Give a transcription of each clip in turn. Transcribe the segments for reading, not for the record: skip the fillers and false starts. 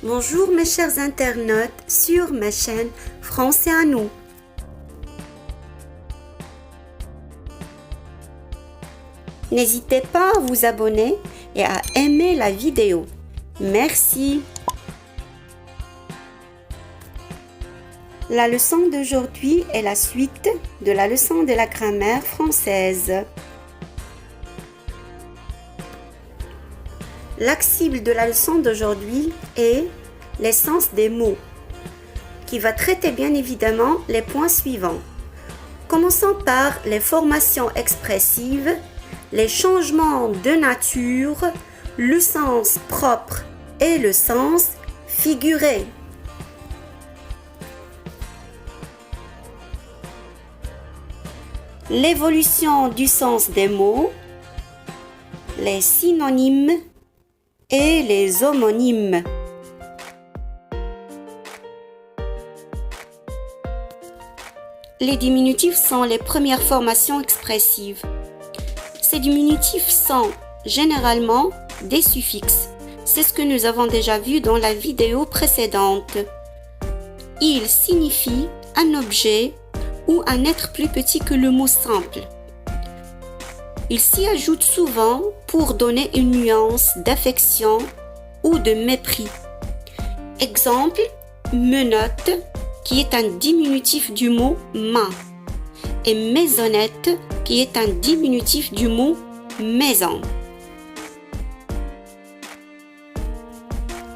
Bonjour mes chers internautes sur ma chaîne Français à nous. N'hésitez pas à vous abonner et à aimer la vidéo. Merci. La leçon d'aujourd'hui est la suite de la leçon de la grammaire française. L'axe cible de la leçon d'aujourd'hui est l'essence des mots, qui va traiter bien évidemment les points suivants. Commençons par les formations expressives, les changements de nature, le sens propre et le sens figuré. L'évolution du sens des mots, les synonymes et les homonymes. Les diminutifs sont les premières formations expressives. Ces diminutifs sont généralement des suffixes. C'est ce que nous avons déjà vu dans la vidéo précédente. Ils signifient un objet ou un être plus petit que le mot simple. Ils s'y ajoutent souvent pour donner une nuance d'affection ou de mépris. Exemple, menottes, qui est un diminutif du mot main, et maisonnette, qui est un diminutif du mot maison.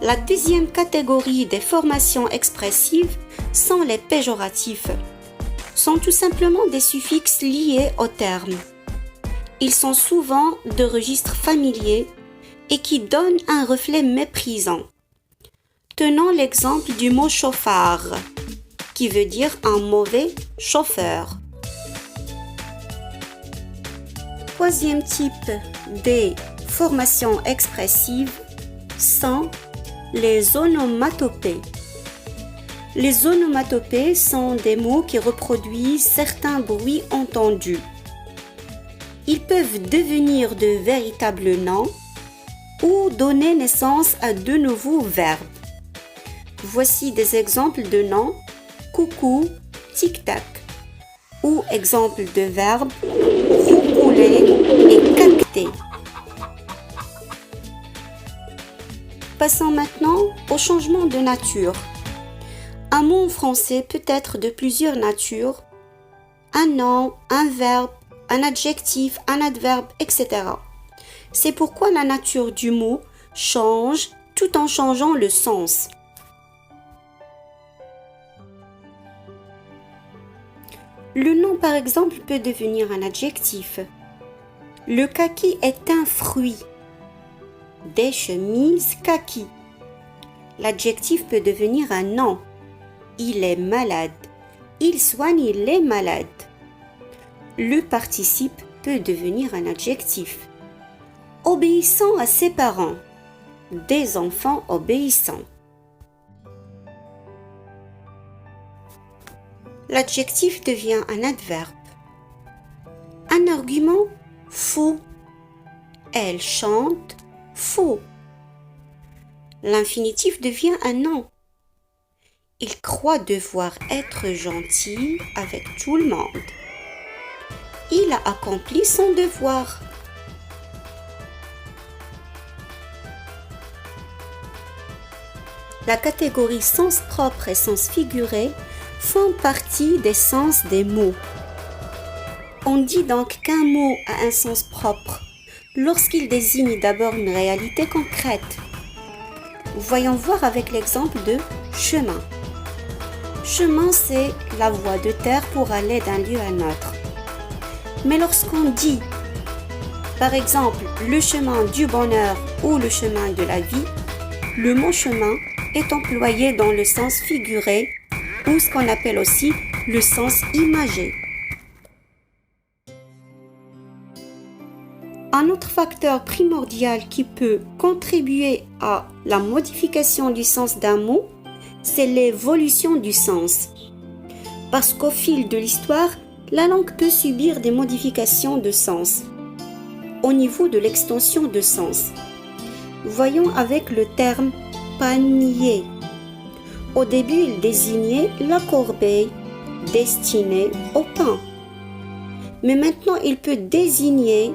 La deuxième catégorie des formations expressives sont les péjoratifs. Sont tout simplement des suffixes liés au terme. Ils sont souvent de registre familier et qui donnent un reflet méprisant. Tenons l'exemple du mot chauffard, qui veut dire un mauvais chauffeur. Troisième type des formations expressives sont les onomatopées. Les onomatopées sont des mots qui reproduisent certains bruits entendus. Ils peuvent devenir de véritables noms ou donner naissance à de nouveaux verbes. Voici des exemples de noms: coucou, tic-tac, ou exemples de verbes: vous couler et cacter. Passons maintenant au changement de nature. Un mot en français peut être de plusieurs natures: un nom, un verbe, un adjectif, un adverbe, etc. C'est pourquoi la nature du mot change tout en changeant le sens. Le nom, par exemple, peut devenir un adjectif. Le kaki est un fruit. Des chemises kaki. L'adjectif peut devenir un nom. Il est malade. Il soigne les malades. Le participe peut devenir un adjectif. Obéissant à ses parents. Des enfants obéissants. L'adjectif devient un adverbe. Un argument: faux. Elle chante faux. L'infinitif devient un nom. Il croit devoir être gentil avec tout le monde. Il a accompli son devoir. La catégorie sens propre et sens figuré font partie des sens des mots. On dit donc qu'un mot a un sens propre lorsqu'il désigne d'abord une réalité concrète. Voyons voir avec l'exemple de chemin. Chemin, c'est la voie de terre pour aller d'un lieu à un autre. Mais lorsqu'on dit, par exemple, le chemin du bonheur ou le chemin de la vie, le mot chemin est employé dans le sens figuré ou ce qu'on appelle aussi le sens imagé. Un autre facteur primordial qui peut contribuer à la modification du sens d'un mot, c'est l'évolution du sens. Parce qu'au fil de l'histoire, la langue peut subir des modifications de sens au niveau de l'extension de sens. Voyons avec le terme panier. Au début, il désignait la corbeille destinée au pain. Mais maintenant, il peut désigner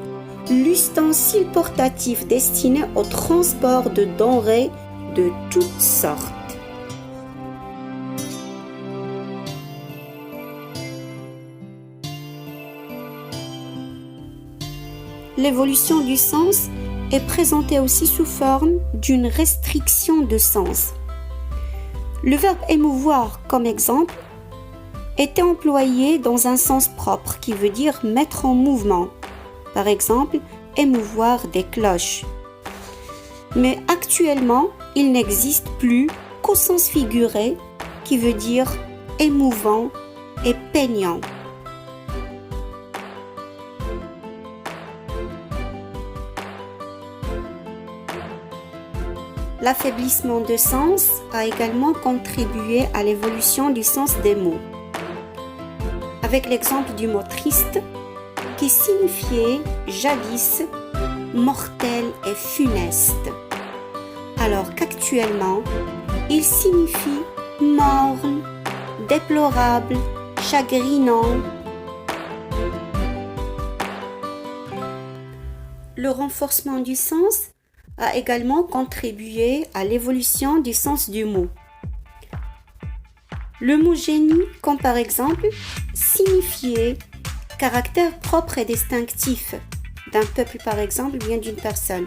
l'ustensile portatif destiné au transport de denrées de toutes sortes. L'évolution du sens est présentée aussi sous forme d'une restriction de sens. Le verbe émouvoir, comme exemple, était employé dans un sens propre qui veut dire mettre en mouvement. Par exemple, émouvoir des cloches. Mais actuellement, il n'existe plus qu'au sens figuré qui veut dire émouvant et peignant. L'affaiblissement de sens a également contribué à l'évolution du sens des mots. Avec l'exemple du mot triste qui signifiait jadis mortel et funeste, alors qu'actuellement il signifie morne, déplorable, chagrinant. Le renforcement du sens a également contribué à l'évolution du sens du mot. Le mot génie, comme par exemple, signifiait caractère propre et distinctif d'un peuple par exemple, ou bien d'une personne.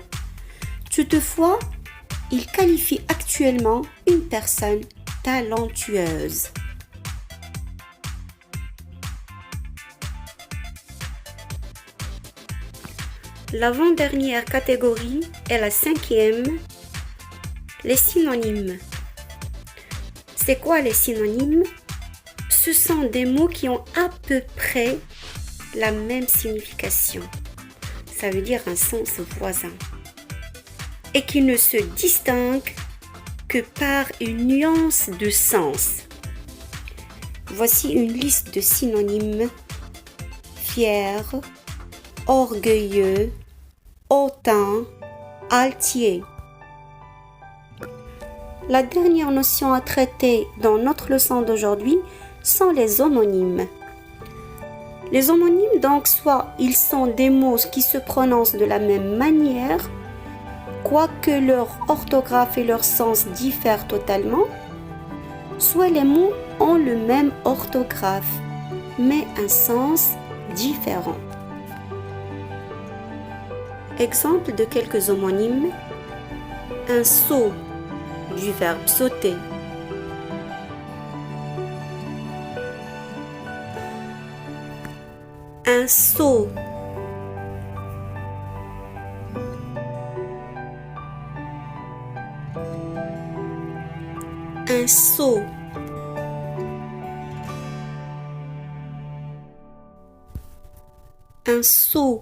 Toutefois, il qualifie actuellement une personne talentueuse. L'avant-dernière catégorie est la 5e, les synonymes. C'est quoi les synonymes? Ce sont des mots qui ont à peu près la même signification. Ça veut dire un sens voisin. Et qui ne se distinguent que par une nuance de sens. Voici une liste de synonymes: fier, orgueilleux, hautain, altier. La dernière notion à traiter dans notre leçon d'aujourd'hui sont les homonymes. Les homonymes, donc, soit ils sont des mots qui se prononcent de la même manière, quoique leur orthographe et leur sens diffèrent totalement, soit les mots ont le même orthographe, mais un sens différent. Exemple de quelques homonymes: un saut, du verbe sauter. Un seau. Un seau. Un seau.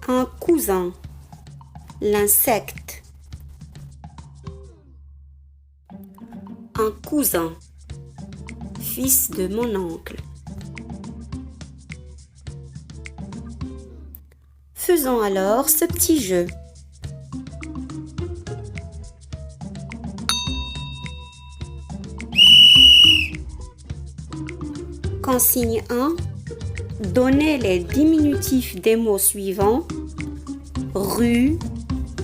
Un cousin, l'insecte. Un cousin, fils de mon oncle. Faisons alors ce petit jeu. Consigne 1. Donnez les diminutifs des mots suivants: rue,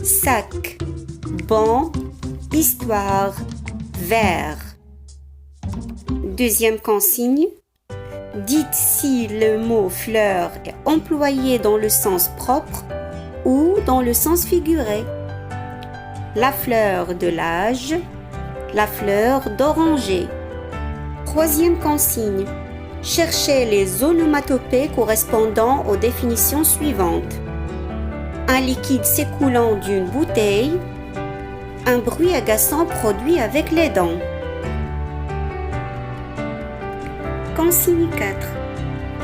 sac, banc, histoire, verre. Deuxième consigne: dites si le mot fleur est employé dans le sens propre ou dans le sens figuré. La fleur de l'âge, la fleur d'oranger. Troisième consigne: cherchez les onomatopées correspondant aux définitions suivantes: un liquide s'écoulant d'une bouteille, un bruit agaçant produit avec les dents. Consigne 4.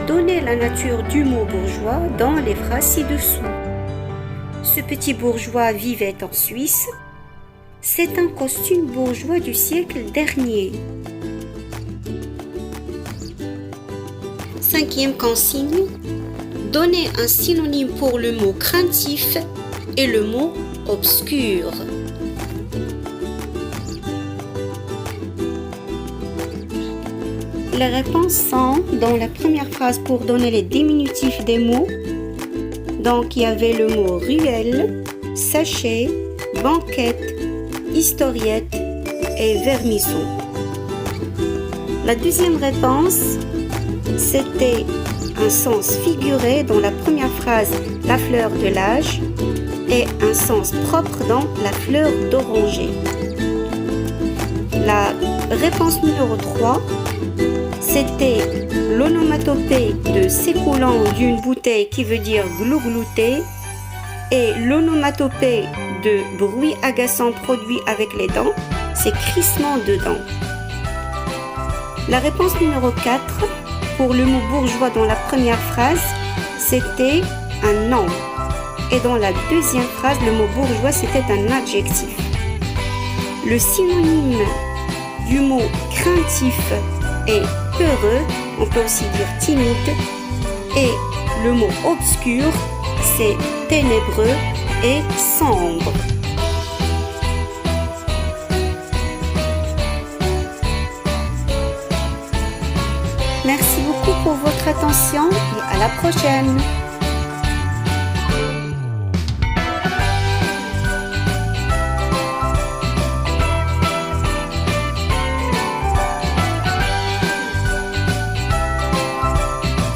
Donnez la nature du mot bourgeois dans les phrases ci-dessous. Ce petit bourgeois vivait en Suisse. C'est un costume bourgeois du siècle dernier. Cinquième consigne. Donnez un synonyme pour le mot craintif et le mot obscur. Les réponses sont dans la première phrase pour donner les diminutifs des mots. Donc, il y avait le mot ruelle, sachet, banquette, historiette et vermisseau. La deuxième réponse, c'était un sens figuré dans la première phrase, la fleur de l'âge, et un sens propre dans la fleur d'oranger. La réponse numéro 3, c'était l'onomatopée de s'écoulant d'une bouteille qui veut dire glouglouter et l'onomatopée de bruit agaçant produit avec les dents, c'est crissement de dents. La réponse numéro 4, pour le mot bourgeois dans la première phrase, c'était un nom. Et dans la deuxième phrase, le mot bourgeois, c'était un adjectif. Le synonyme du mot craintif est peureux, on peut aussi dire timide. Et le mot obscur, c'est ténébreux et sombre. Merci beaucoup pour votre attention et à la prochaine.